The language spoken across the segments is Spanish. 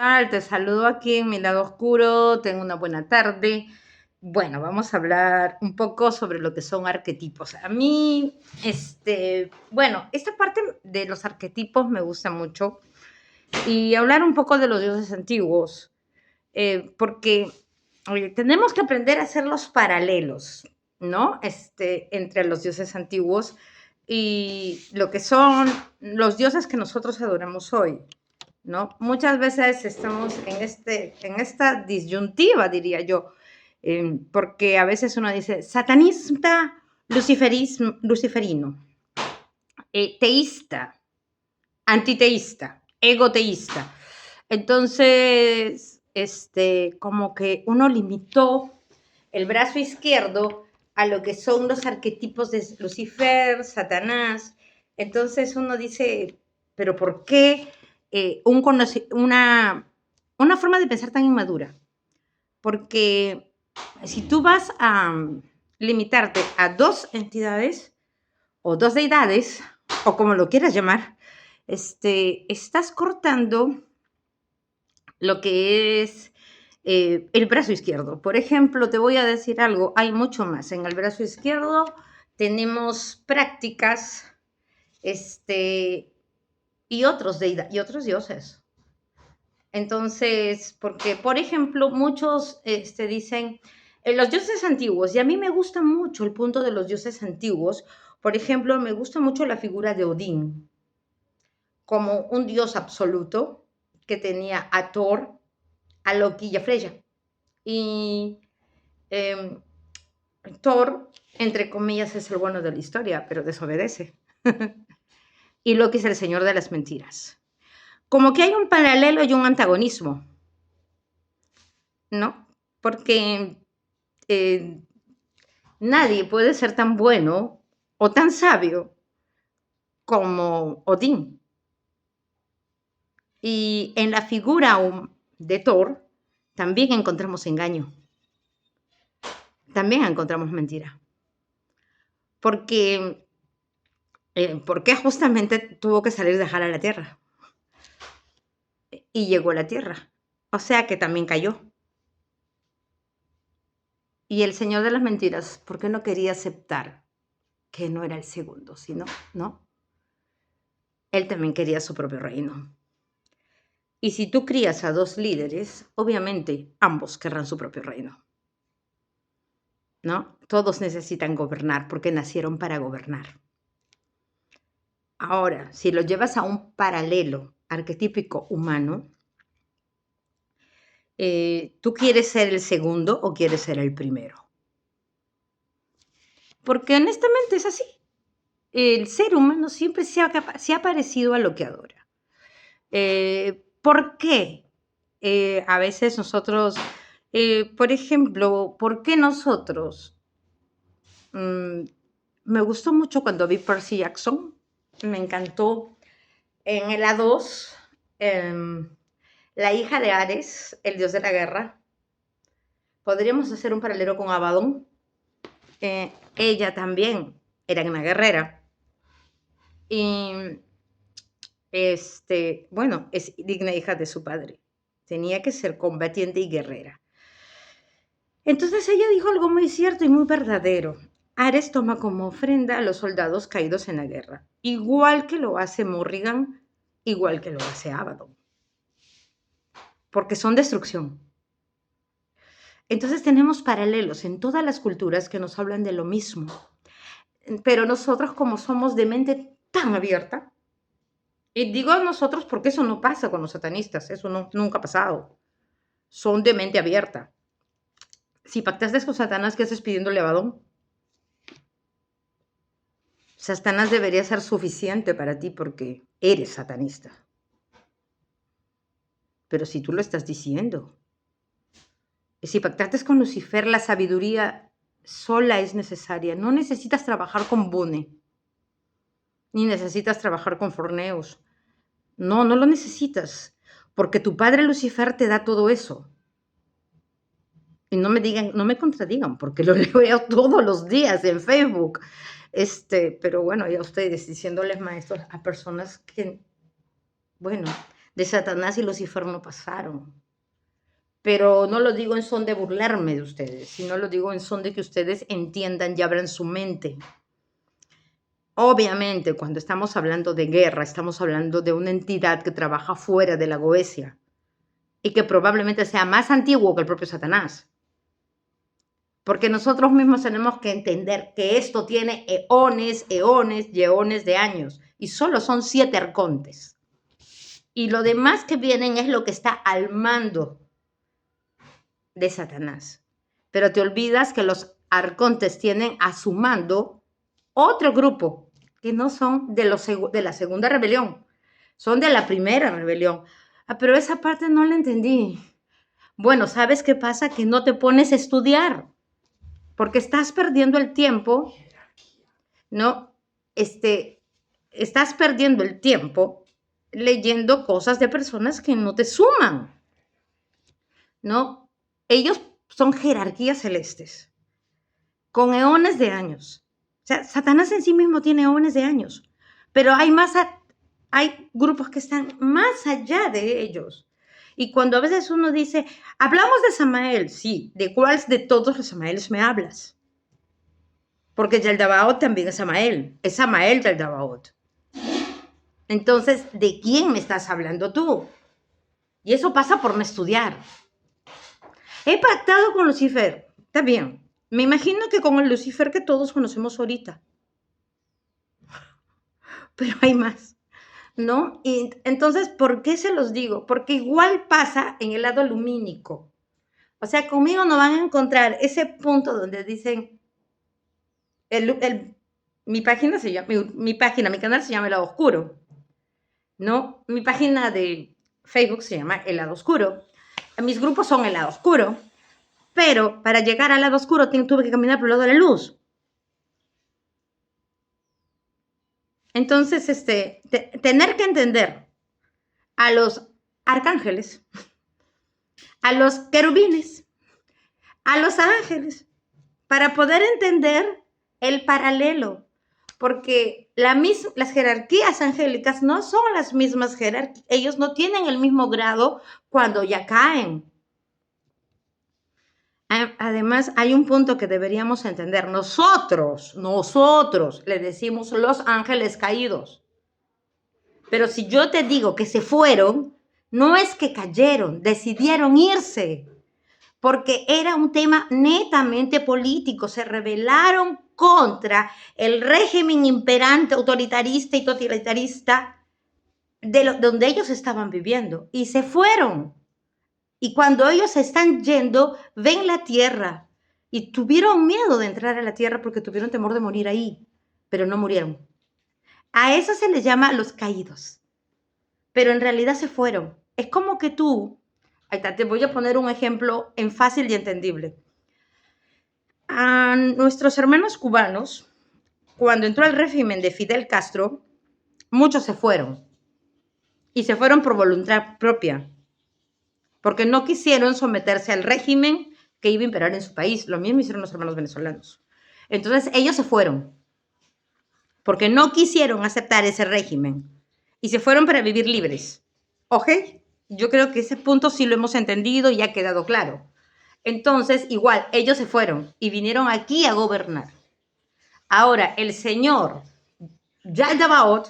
Tal? Te saludo aquí en mi lado oscuro, tengo una buena tarde. Bueno, vamos a hablar un poco sobre lo que son arquetipos. A mí, bueno, esta parte de los arquetipos me gusta mucho y hablar un poco de los dioses antiguos, porque oye, tenemos que aprender a hacer los paralelos, ¿no? Entre los dioses antiguos y lo que son los dioses que nosotros adoramos hoy. ¿No? Muchas veces estamos en esta disyuntiva, diría yo, porque a veces uno dice satanista, luciferino, teísta, antiteísta, egoteísta. Entonces, como que uno limitó el brazo izquierdo a lo que son los arquetipos de Lucifer, Satanás. Entonces uno dice, pero ¿por qué una forma de pensar tan inmadura? Porque si tú vas a limitarte a dos entidades o dos deidades, o como lo quieras llamar, estás cortando lo que es el brazo izquierdo. Por ejemplo, te voy a decir algo, hay mucho más. En el brazo izquierdo tenemos prácticas y otros dioses. Entonces, porque, por ejemplo, muchos dicen los dioses antiguos, y a mí me gusta mucho el punto de los dioses antiguos. Por ejemplo, me gusta mucho la figura de Odín como un dios absoluto que tenía a Thor, a Loki y a Freya. Y eh, Thor, entre comillas, es el bueno de la historia, pero desobedece. Y Loki es el señor de las mentiras. Como que hay un paralelo y un antagonismo, ¿no? Porque eh, nadie puede ser tan bueno o tan sabio como Odín. Y en la figura de Thor también encontramos engaño, también encontramos mentira. Porque, porque justamente tuvo que salir de dejar a la tierra. Y llegó a la tierra. O sea que también cayó. Y el señor de las mentiras, ¿por qué no quería aceptar que no era el segundo, sino, no? Él también quería su propio reino. Y si tú crías a dos líderes, obviamente ambos querrán su propio reino, ¿no? Todos necesitan gobernar porque nacieron para gobernar. Ahora, si lo llevas a un paralelo arquetípico humano, ¿tú quieres ser el segundo o quieres ser el primero? Porque honestamente es así. El ser humano siempre se ha parecido a lo que adora. ¿Por qué? A veces nosotros, por ejemplo, ¿por qué nosotros? Me gustó mucho cuando vi Percy Jackson, me encantó. En el A2, la hija de Ares, el dios de la guerra, podríamos hacer un paralelo con Abaddon. Ella también era una guerrera. Y bueno, es digna hija de su padre. Tenía que ser combatiente y guerrera. Entonces ella dijo algo muy cierto y muy verdadero. Ares toma como ofrenda a los soldados caídos en la guerra, igual que lo hace Morrigan, igual que lo hace Abaddon, porque son destrucción. Entonces tenemos paralelos en todas las culturas que nos hablan de lo mismo, pero nosotros como somos de mente tan abierta, y digo nosotros porque eso no pasa con los satanistas, eso nunca ha pasado, son de mente abierta. Si pactaste con Satanás, ¿qué haces pidiéndole a Abaddon? Satanás debería ser suficiente para ti porque eres satanista. Pero si tú lo estás diciendo, si pactaste con Lucifer, la sabiduría sola es necesaria. No necesitas trabajar con Bune, ni necesitas trabajar con Forneus. No, no lo necesitas, porque tu padre Lucifer te da todo eso. Y no me digan, no me contradigan, porque lo leo todos los días en Facebook. Pero bueno, ya ustedes diciéndoles maestros a personas que, bueno, de Satanás y Lucifer no pasaron. Pero no lo digo en son de burlarme de ustedes, sino lo digo en son de que ustedes entiendan y abran su mente. Obviamente, cuando estamos hablando de guerra, estamos hablando de una entidad que trabaja fuera de la Goesia y que probablemente sea más antiguo que el propio Satanás. Porque nosotros mismos tenemos que entender que esto tiene eones, eones y eones de años y solo son 7 arcontes. Y lo demás que vienen es lo que está al mando de Satanás. Pero te olvidas que los arcontes tienen a su mando otro grupo que no son de la segunda rebelión, son de la primera rebelión. Pero esa parte no la entendí. Bueno, ¿sabes qué pasa? Que no te pones a estudiar, porque estás perdiendo el tiempo, ¿no? Estás perdiendo el tiempo leyendo cosas de personas que no te suman, ¿no? Ellos son jerarquías celestes, con eones de años. O sea, Satanás en sí mismo tiene eones de años, pero hay grupos que están más allá de ellos. Y cuando a veces uno dice, hablamos de Samael, sí, ¿de cuál de todos los Samaeles me hablas? Porque Yaldabaoth también es Samael Yaldabaoth. Entonces, ¿de quién me estás hablando tú? Y eso pasa por no estudiar. He pactado con Lucifer, está bien. Me imagino que con el Lucifer que todos conocemos ahorita. Pero hay más, ¿no? Y entonces, ¿por qué se los digo? Porque igual pasa en el lado lumínico. O sea, conmigo no van a encontrar ese punto donde dicen, mi página se llama, mi canal se llama El Lado Oscuro, ¿no? Mi página de Facebook se llama El Lado Oscuro. Mis grupos son El Lado Oscuro, pero para llegar al lado oscuro tuve que caminar por el lado de la luz. Entonces, tener que entender a los arcángeles, a los querubines, a los ángeles, para poder entender el paralelo, porque las jerarquías angélicas no son las mismas jerarquías, ellos no tienen el mismo grado cuando ya caen. Además, hay un punto que deberíamos entender. Nosotros le decimos los ángeles caídos. Pero si yo te digo que se fueron, no es que cayeron, decidieron irse. Porque era un tema netamente político. Se rebelaron contra el régimen imperante, autoritarista y totalitarista donde ellos estaban viviendo. Y se fueron. Y cuando ellos están yendo, ven la tierra y tuvieron miedo de entrar a la tierra porque tuvieron temor de morir ahí, pero no murieron. A eso se les llama los caídos, pero en realidad se fueron. Es como que tú, te voy a poner un ejemplo en fácil y entendible. A nuestros hermanos cubanos, cuando entró el régimen de Fidel Castro, muchos se fueron y se fueron por voluntad propia, porque no quisieron someterse al régimen que iba a imperar en su país. Lo mismo hicieron los hermanos venezolanos. Entonces ellos se fueron, porque no quisieron aceptar ese régimen, y se fueron para vivir libres. ¿Ok? Yo creo que ese punto sí lo hemos entendido y ha quedado claro. Entonces, igual, ellos se fueron y vinieron aquí a gobernar. Ahora, el señor Yaldabaoth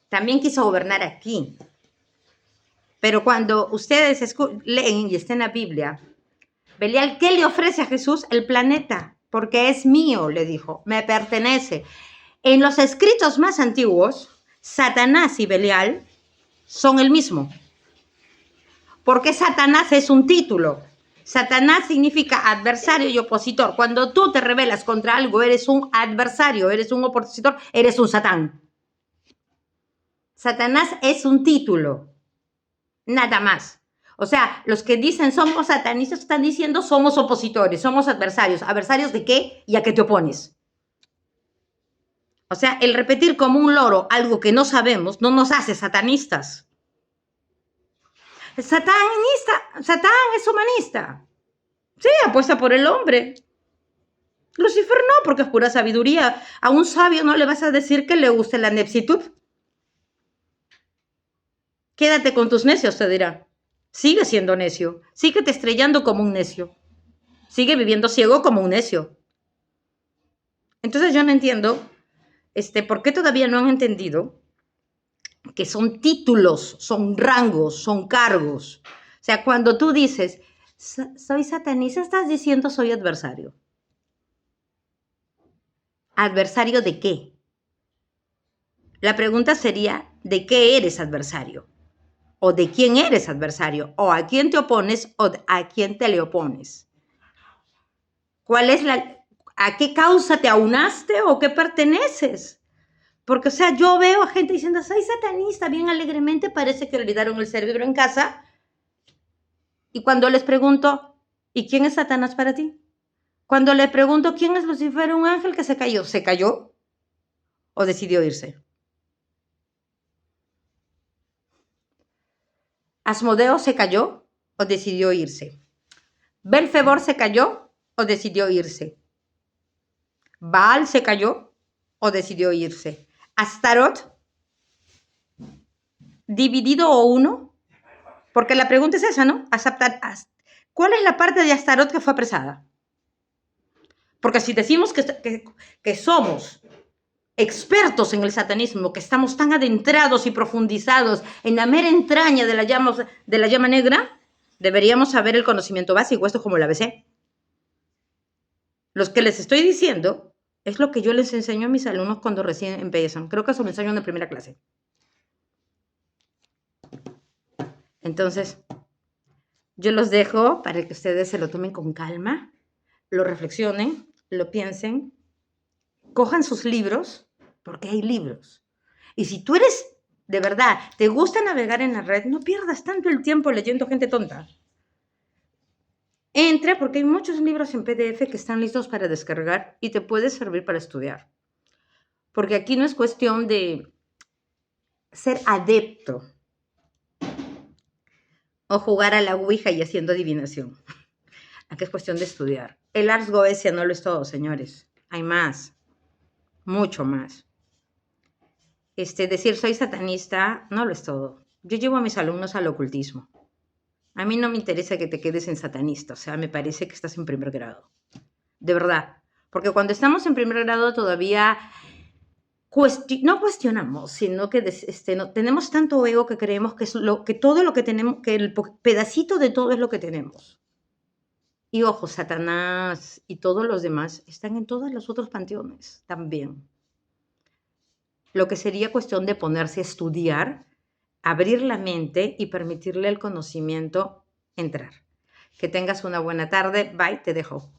también quiso gobernar aquí. Pero cuando ustedes leen y está en la Biblia, Belial, ¿qué le ofrece a Jesús? El planeta, porque es mío, le dijo, me pertenece. En los escritos más antiguos, Satanás y Belial son el mismo, porque Satanás es un título. Satanás significa adversario y opositor. Cuando tú te rebelas contra algo, eres un adversario, eres un opositor, eres un Satán. Satanás es un título. Nada más. O sea, los que dicen somos satanistas están diciendo somos opositores, somos adversarios. ¿Adversarios de qué y a qué te opones? O sea, el repetir como un loro algo que no sabemos no nos hace satanistas. Satán es humanista. Sí, apuesta por el hombre. Lucifer no, porque es pura sabiduría. A un sabio no le vas a decir que le guste la nepsitud. Quédate con tus necios, te dirá. Sigue siendo necio. Síguete estrellando como un necio. Sigue viviendo ciego como un necio. Entonces yo no entiendo por qué todavía no han entendido que son títulos, son rangos, son cargos. O sea, cuando tú dices, soy satanista, estás diciendo soy adversario. ¿Adversario de qué? La pregunta sería, ¿de qué eres adversario? ¿O de quién eres adversario? ¿O a quién te opones o a quién te le opones? ¿Cuál es a qué causa te aunaste o qué perteneces? Porque, o sea, yo veo a gente diciendo, soy satanista, bien alegremente, parece que le olvidaron el cerebro en casa. Y cuando les pregunto, ¿y quién es Satanás para ti? Cuando le pregunto, ¿quién es Lucifer, un ángel que se cayó? ¿Se cayó o decidió irse? ¿Asmodeo se cayó o decidió irse? ¿Belfebor se cayó o decidió irse? ¿Baal se cayó o decidió irse? ¿Astarot dividido o uno? Porque la pregunta es esa, ¿no? ¿Cuál es la parte de Astarot que fue apresada? Porque si decimos que somos expertos en el satanismo, que estamos tan adentrados y profundizados en la mera entraña de la llama negra, deberíamos saber el conocimiento básico, esto es como el ABC. Los que les estoy diciendo es lo que yo les enseño a mis alumnos cuando recién empiezan. Creo que eso me enseño en la primera clase. Entonces, yo los dejo para que ustedes se lo tomen con calma, lo reflexionen, lo piensen, cojan sus libros, porque hay libros. Y si tú eres, de verdad, te gusta navegar en la red, no pierdas tanto el tiempo leyendo gente tonta. Entra porque hay muchos libros en PDF que están listos para descargar y te puede servir para estudiar. Porque aquí no es cuestión de ser adepto o jugar a la ouija y haciendo adivinación. Aquí es cuestión de estudiar. El Ars Goetia no lo es todo, señores. Hay más, mucho más. Decir soy satanista no lo es todo. Yo llevo a mis alumnos al ocultismo. A mí no me interesa que te quedes en satanista, o sea, me parece que estás en primer grado. De verdad. Porque cuando estamos en primer grado todavía no cuestionamos, sino que no, tenemos tanto ego que creemos que, todo lo que tenemos, que el pedacito de todo es lo que tenemos. Y ojo, Satanás y todos los demás están en todos los otros panteones también. Lo que sería cuestión de ponerse a estudiar, abrir la mente y permitirle el conocimiento entrar. Que tengas una buena tarde. Bye, te dejo.